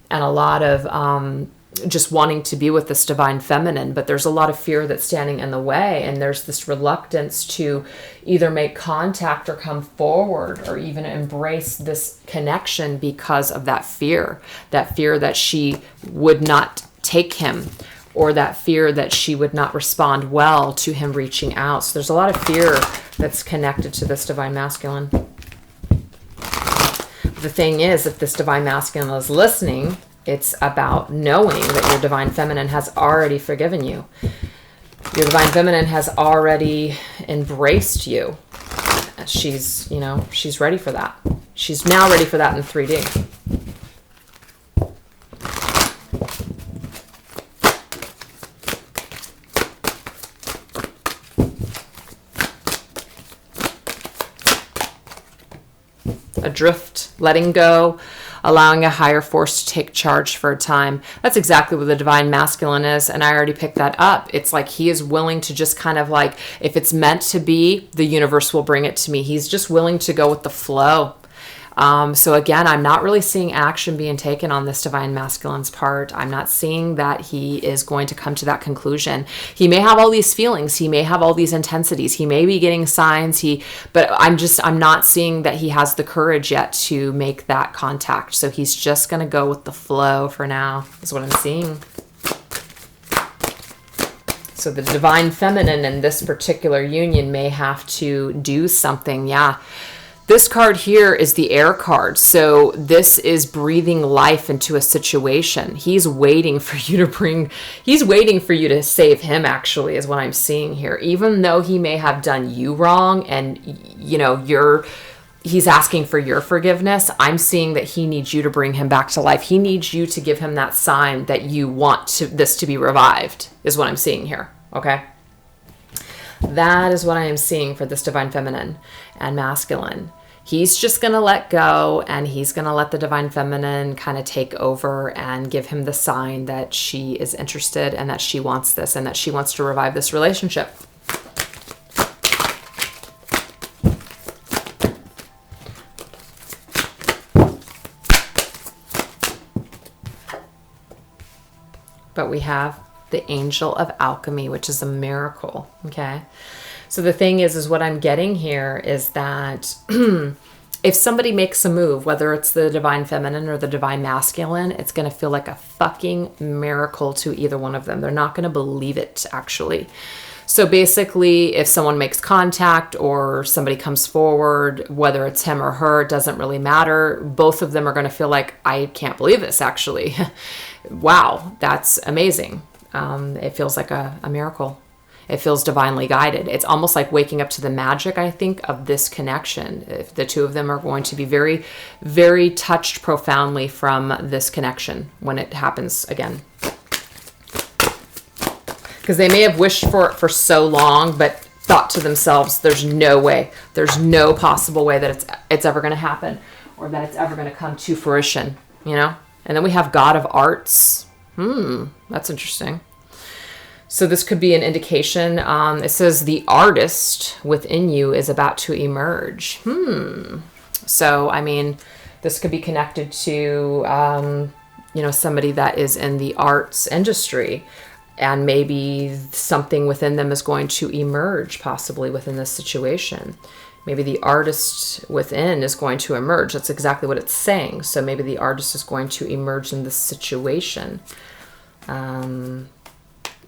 and a lot of just wanting to be with this divine feminine, but there's a lot of fear that's standing in the way, and there's this reluctance to either make contact or come forward or even embrace this connection because of that fear that she would not take him, or that fear that she would not respond well to him reaching out. So there's a lot of fear that's connected to this divine masculine. The thing is, if this divine masculine is listening, it's about knowing that your divine feminine has already forgiven you. Your divine feminine has already embraced you. She's ready for that. She's now ready for that in 3D. Adrift, letting go, allowing a higher force to take charge for a time. That's exactly what the divine masculine is, and I already picked that up. It's like he is willing to just kind of like, if it's meant to be, the universe will bring it to me. He's just willing to go with the flow. So again, I'm not really seeing action being taken on this divine masculine's part. I'm not seeing that he is going to come to that conclusion. He may have all these feelings. He may have all these intensities. He may be getting signs. But I'm not seeing that he has the courage yet to make that contact. So he's just going to go with the flow for now, is what I'm seeing. So the divine feminine in this particular union may have to do something. Yeah. This card here is the air card. So this is breathing life into a situation. He's waiting for you to save him, actually, is what I'm seeing here. Even though he may have done you wrong and, he's asking for your forgiveness, I'm seeing that he needs you to bring him back to life. He needs you to give him that sign that you want this to be revived, is what I'm seeing here. Okay? That is what I am seeing for this divine feminine and masculine. He's just going to let go, and he's going to let the divine feminine kind of take over and give him the sign that she is interested and that she wants this and that she wants to revive this relationship. But we have the Angel of Alchemy, which is a miracle. Okay. So the thing is what I'm getting here is that if somebody makes a move, whether it's the divine feminine or the divine masculine, it's going to feel like a fucking miracle to either one of them. They're not going to believe it, actually. So basically, if someone makes contact or somebody comes forward, whether it's him or her, it doesn't really matter. Both of them are going to feel like, I can't believe this, actually. Wow, that's amazing. It feels like a miracle. It feels divinely guided. It's almost like waking up to the magic, I think, of this connection. If the two of them are going to be very, very touched profoundly from this connection when it happens again. Because they may have wished for it for so long, but thought to themselves, there's no way, there's no possible way that it's ever going to happen, or that it's ever going to come to fruition, you know? And then we have God of Arts. That's interesting. So this could be an indication. It says the artist within you is about to emerge. So, I mean, this could be connected to, somebody that is in the arts industry, and maybe something within them is going to emerge possibly within this situation. Maybe the artist within is going to emerge. That's exactly what it's saying. So maybe the artist is going to emerge in this situation.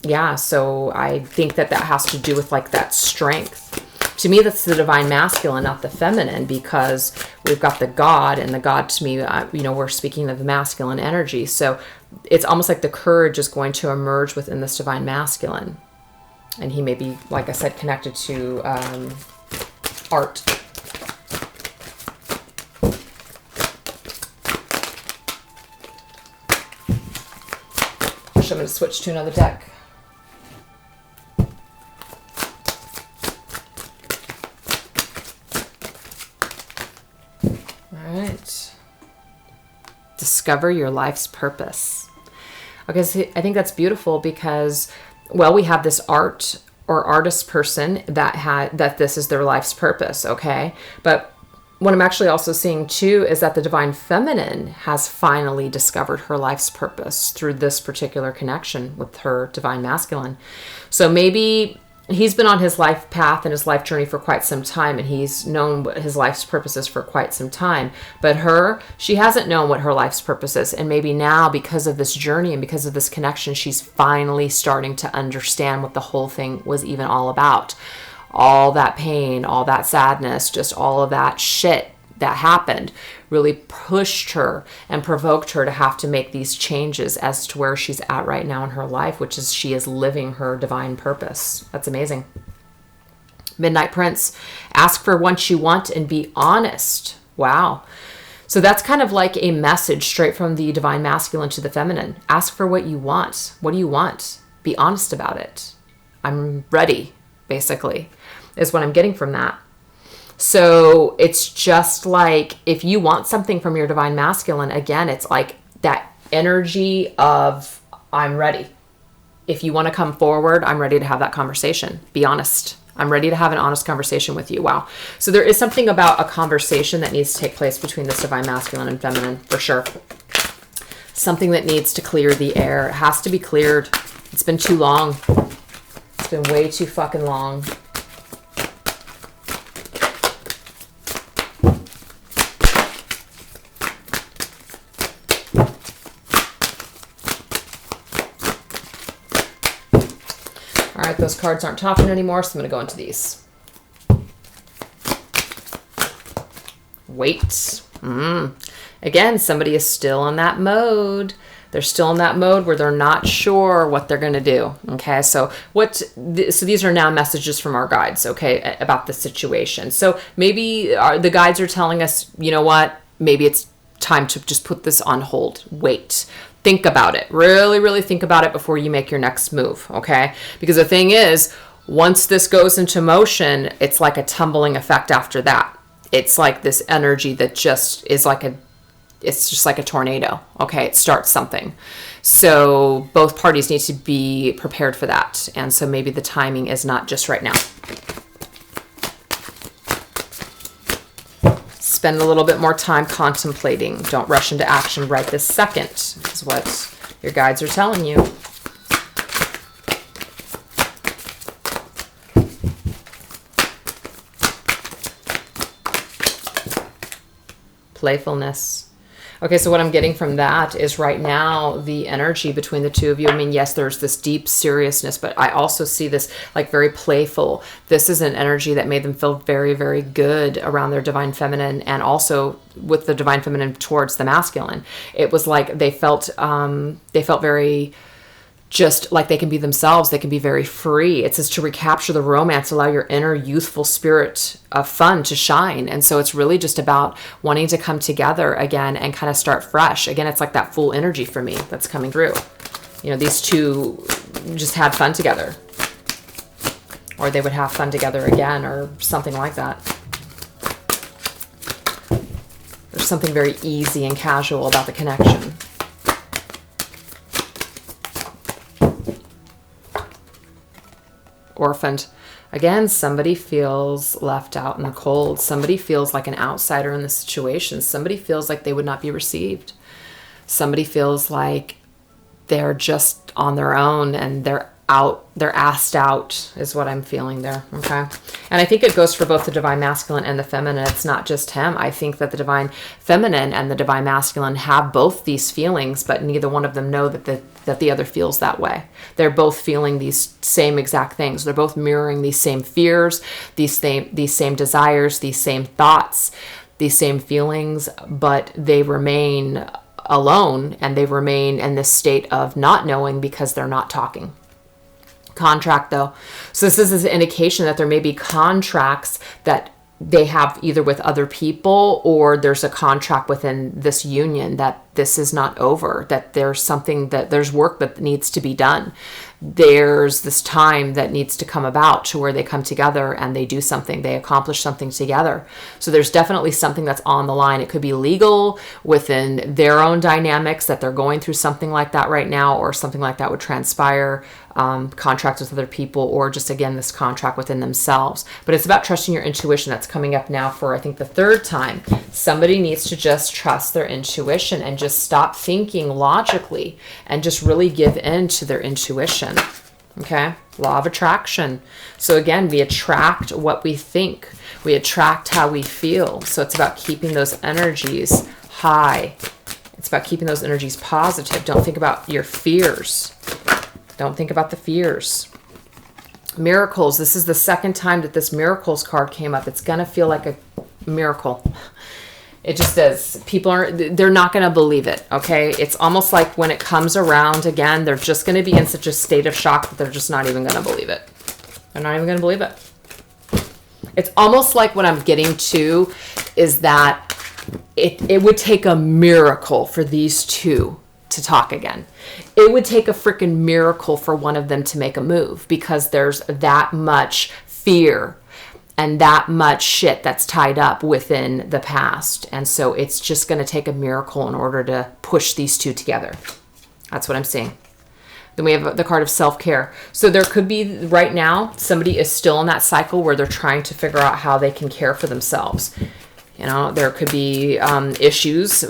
Yeah, so I think that has to do with like that strength. To me, that's the divine masculine, not the feminine, because we've got the God, and the God, to me, we're speaking of the masculine energy. So it's almost like the courage is going to emerge within this divine masculine. And he may be, like I said, connected to art. I'm going to switch to another deck. All right. Discover your life's purpose. Okay, so I think that's beautiful because, well, we have this art or artist person that this is their life's purpose, okay? But what I'm actually also seeing too is that the divine feminine has finally discovered her life's purpose through this particular connection with her divine masculine. So maybe he's been on his life path and his life journey for quite some time, and he's known what his life's purpose is for quite some time. But she hasn't known what her life's purpose is. And maybe now, because of this journey and because of this connection, she's finally starting to understand what the whole thing was even all about. All that pain, all that sadness, just all of that shit that happened really pushed her and provoked her to have to make these changes as to where she's at right now in her life, which is she is living her divine purpose. That's amazing. Midnight Prince, ask for what you want and be honest. Wow. So that's kind of like a message straight from the divine masculine to the feminine. Ask for what you want. What do you want? Be honest about it. I'm ready, basically, is what I'm getting from that. So it's just like if you want something from your divine masculine, again, it's like that energy of I'm ready. If you want to come forward, I'm ready to have that conversation. Be honest. I'm ready to have an honest conversation with you. Wow. So there is something about a conversation that needs to take place between this divine masculine and feminine, for sure. Something that needs to clear the air. It has to be cleared. It's been too long. It's been way too fucking long. All right, those cards aren't talking anymore, so I'm going to go into these. Wait. Again, somebody is still in that mode. They're still in that mode where they're not sure what they're going to do. Okay, so these are now messages from our guides, okay, about the situation. So maybe the guides are telling us, you know what, maybe it's time to just put this on hold. Wait. Think about it. Really, really think about it before you make your next move, okay? Because the thing is, once this goes into motion, it's like a tumbling effect after that. It's like this energy that just is it's just like a tornado, okay? It starts something. So both parties need to be prepared for that. And so maybe the timing is not just right now. Spend a little bit more time contemplating. Don't rush into action right this second, is what your guides are telling you. Playfulness. Okay, so what I'm getting from that is right now the energy between the two of you. I mean, yes, there's this deep seriousness, but I also see this like very playful. This is an energy that made them feel very, very good around their divine feminine, and also with the divine feminine towards the masculine. It was like they felt very just like they can be themselves. They can be very free. It says to recapture the romance, allow your inner youthful spirit of fun to shine. And so it's really just about wanting to come together again and kind of start fresh. Again, it's like that full energy for me that's coming through. You know, these two just had fun together, or they would have fun together again, or something like that. There's something very easy and casual about the connection. Orphaned. Again, somebody feels left out in the cold. Somebody feels like an outsider in the situation. Somebody feels like they would not be received. Somebody feels like they're just on their own and they're asked out is what I'm feeling there. Okay. And I think it goes for both the divine masculine and the feminine. It's not just him. I think that the divine feminine and the divine masculine have both these feelings, but neither one of them know that the other feels that way. They're both feeling these same exact things. They're both mirroring these same fears, these same desires, these same thoughts, these same feelings, but they remain alone and they remain in this state of not knowing because they're not talking. Contract though. So this is an indication that there may be contracts that they have either with other people, or there's a contract within this union that this is not over, that there's something, that there's work that needs to be done. There's this time that needs to come about to where they come together and they do something, they accomplish something together. So there's definitely something that's on the line. It could be legal within their own dynamics that they're going through something like that right now, or something like that would transpire, contracts with other people, or just again this contract within themselves. But it's about trusting your intuition. That's coming up now for I think the third time. Somebody needs to just trust their intuition and just stop thinking logically and just really give in to their intuition. Okay, law of attraction. So again, we attract what we think, we attract how we feel. So it's about keeping those energies high. It's about keeping those energies positive. Don't think about your fears. Don't think about the fears. Miracles. This is the second time that this miracles card came up. It's going to feel like a miracle. It just is. They're not going to believe it. Okay. It's almost like when it comes around again, they're just going to be in such a state of shock that they're just not even going to believe it. They're not even going to believe it. It's almost like what I'm getting to is that it would take a miracle for these two to talk again. It would take a freaking miracle for one of them to make a move, because there's that much fear and that much shit that's tied up within the past. And so it's just going to take a miracle in order to push these two together. That's what I'm seeing. Then we have the card of self-care. So there could be right now, somebody is still in that cycle where they're trying to figure out how they can care for themselves. You know, there could be issues,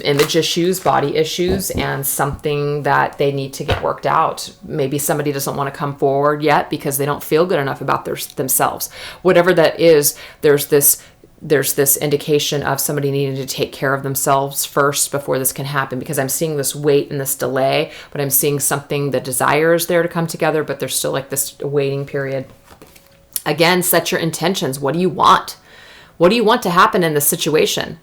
image issues, body issues, and something that they need to get worked out. Maybe somebody doesn't want to come forward yet because they don't feel good enough about themselves. Whatever that is, there's this indication of somebody needing to take care of themselves first before this can happen, because I'm seeing this wait and this delay, but I'm seeing something, the desire is there to come together, but there's still like this waiting period. Again, set your intentions. What do you want? What do you want to happen in this situation?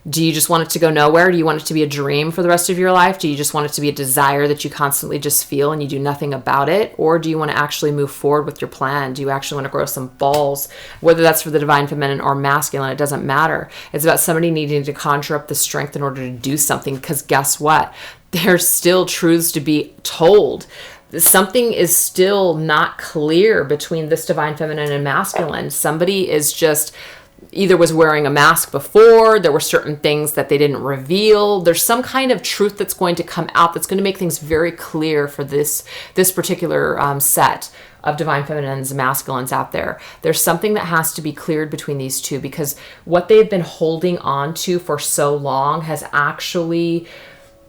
Do you just want it to go nowhere? Do you want it to be a dream for the rest of your life? Do you just want it to be a desire that you constantly just feel and you do nothing about it? Or do you want to actually move forward with your plan? Do you actually want to grow some balls? Whether that's for the divine feminine or masculine, it doesn't matter. It's about somebody needing to conjure up the strength in order to do something, because guess what? There's still truths to be told. Something is still not clear between this divine feminine and masculine. Somebody is just either was wearing a mask before, there were certain things that they didn't reveal. There's some kind of truth that's going to come out that's going to make things very clear for this particular set of divine feminines and masculines out there. There's something that has to be cleared between these two, because what they've been holding on to for so long has actually,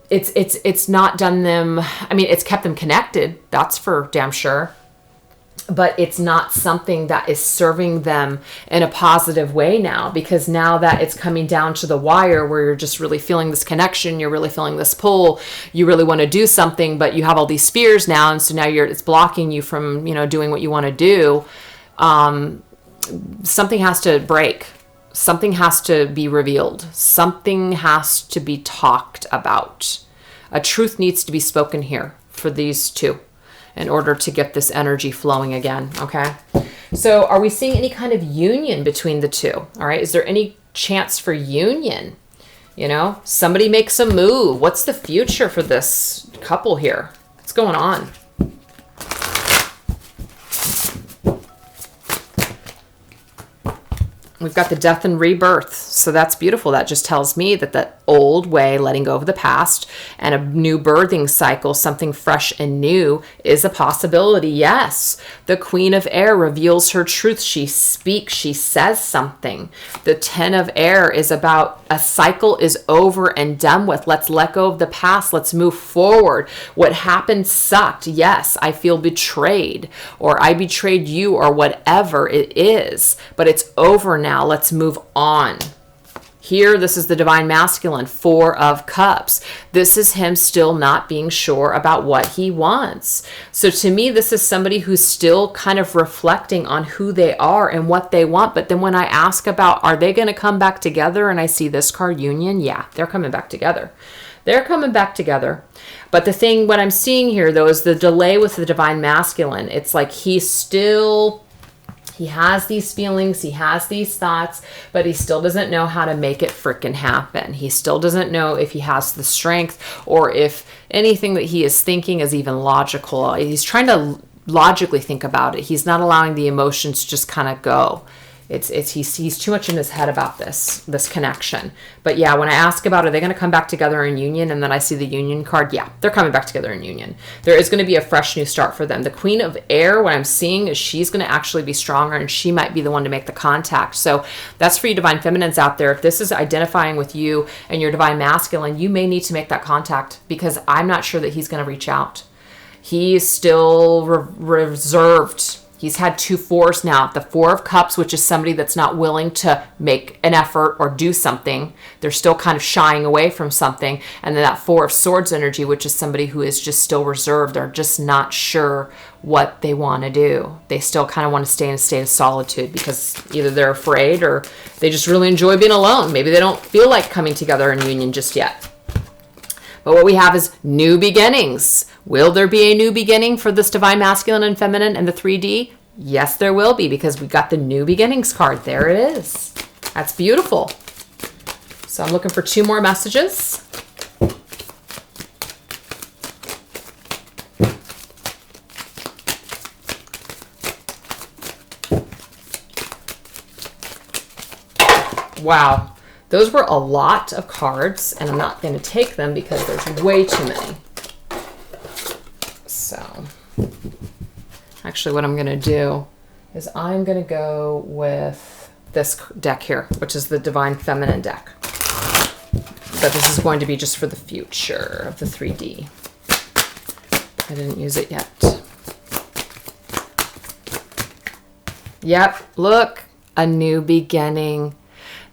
it's not done them, I mean, it's kept them connected, that's for damn sure. but it's not something that is serving them in a positive way now, because now that it's coming down to the wire where you're just really feeling this connection, you're really feeling this pull, you really want to do something, but you have all these fears now, and so now it's blocking you from, doing what you want to do. Something has to break. Something has to be revealed. Something has to be talked about. A truth needs to be spoken here for these two in order to get this energy flowing again, okay? So are we seeing any kind of union between the two, all right? Is there any chance for union? Somebody makes a move. What's the future for this couple here? What's going on? We've got the death and rebirth. So that's beautiful. That just tells me that that old way, letting go of the past, and a new birthing cycle, something fresh and new, is a possibility. Yes. The Queen of Air reveals her truth. She speaks. She says something. The Ten of Air is about a cycle is over and done with. Let's let go of the past. Let's move forward. What happened sucked. Yes, I feel betrayed, or I betrayed you, or whatever it is, but it's over now. Let's move on. Here, this is the divine masculine, Four of Cups. This is him still not being sure about what he wants. So to me, this is somebody who's still kind of reflecting on who they are and what they want. But then when I ask about, are they going to come back together? And I see this card, union. Yeah, they're coming back together. They're coming back together. But the thing, what I'm seeing here, though, is the delay with the divine masculine. It's like he has these feelings, he has these thoughts, but he still doesn't know how to make it frickin' happen. He still doesn't know if he has the strength, or if anything that he is thinking is even logical. He's trying to logically think about it. He's not allowing the emotions to just kind of go. He's too much in his head about this connection. But yeah, when I ask about, are they going to come back together in union, and then I see the union card, yeah, they're coming back together in union. There is going to be a fresh new start for them. The Queen of Air, what I'm seeing is she's going to actually be stronger, and she might be the one to make the contact. So that's for you divine feminines out there. If this is identifying with you and your divine masculine, you may need to make that contact, because I'm not sure that he's going to reach out. He's still reserved. He's had 2 fours now. The Four of Cups, which is somebody that's not willing to make an effort or do something. They're still kind of shying away from something. And then that Four of Swords energy, which is somebody who is just still reserved. They're just not sure what they want to do. They still kind of want to stay in a state of solitude, because either they're afraid or they just really enjoy being alone. Maybe they don't feel like coming together in union just yet. But what we have is new beginnings. Will there be a new beginning for this divine masculine and feminine and the 3D? Yes, there will be, because we got the new beginnings card. There it is. That's beautiful. So I'm looking for 2 more messages. Wow. Those were a lot of cards, and I'm not going to take them because there's way too many. So, actually what I'm going to do is I'm going to go with this deck here, which is the Divine Feminine deck. But this is going to be just for the future of the 3D. I didn't use it yet. Yep, look, a new beginning.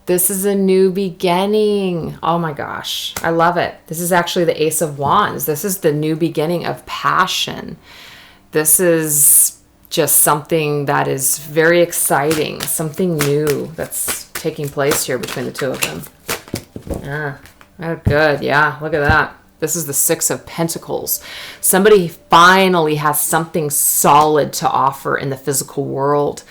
This is a new beginning. Oh my gosh, I love it. This is actually the Ace of Wands. This is the new beginning of passion. This is just something that is very exciting, something new that's taking place here between the two of them. Oh, good. Yeah, look at that. This is the Six of Pentacles. Somebody finally has something solid to offer in the physical world.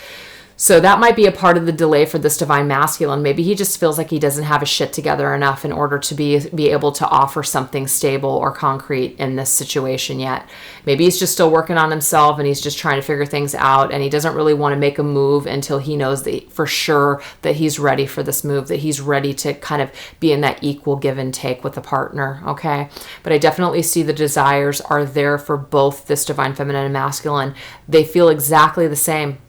So that might be a part of the delay for this divine masculine. Maybe he just feels like he doesn't have his shit together enough in order to be able to offer something stable or concrete in this situation yet. Maybe he's just still working on himself, and he's just trying to figure things out, and he doesn't really want to make a move until he knows that for sure that he's ready for this move, that he's ready to kind of be in that equal give and take with a partner, okay? But I definitely see the desires are there for both this divine feminine and masculine. They feel exactly the same.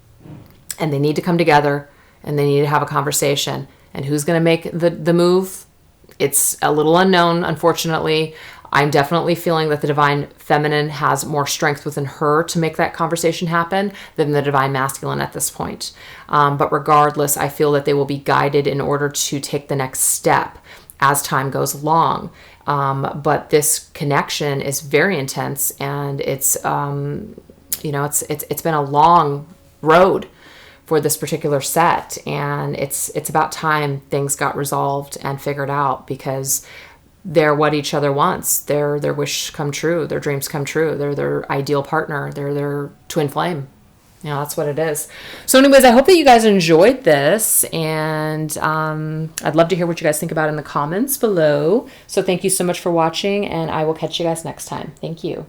And they need to come together, and they need to have a conversation. And who's going to make the move? It's a little unknown, unfortunately. I'm definitely feeling that the divine feminine has more strength within her to make that conversation happen than the divine masculine at this point. But regardless, I feel that they will be guided in order to take the next step as time goes along. But this connection is very intense, and it's it's been a long road for this particular set, and it's about time things got resolved and figured out, because they're what each other wants. They're their wish come true, their dreams come true. They're their ideal partner. They're their twin flame. That's what it is. So anyways, I hope that you guys enjoyed this, and I'd love to hear what you guys think about in the comments below. So thank you so much for watching, and I will catch you guys next time. Thank you.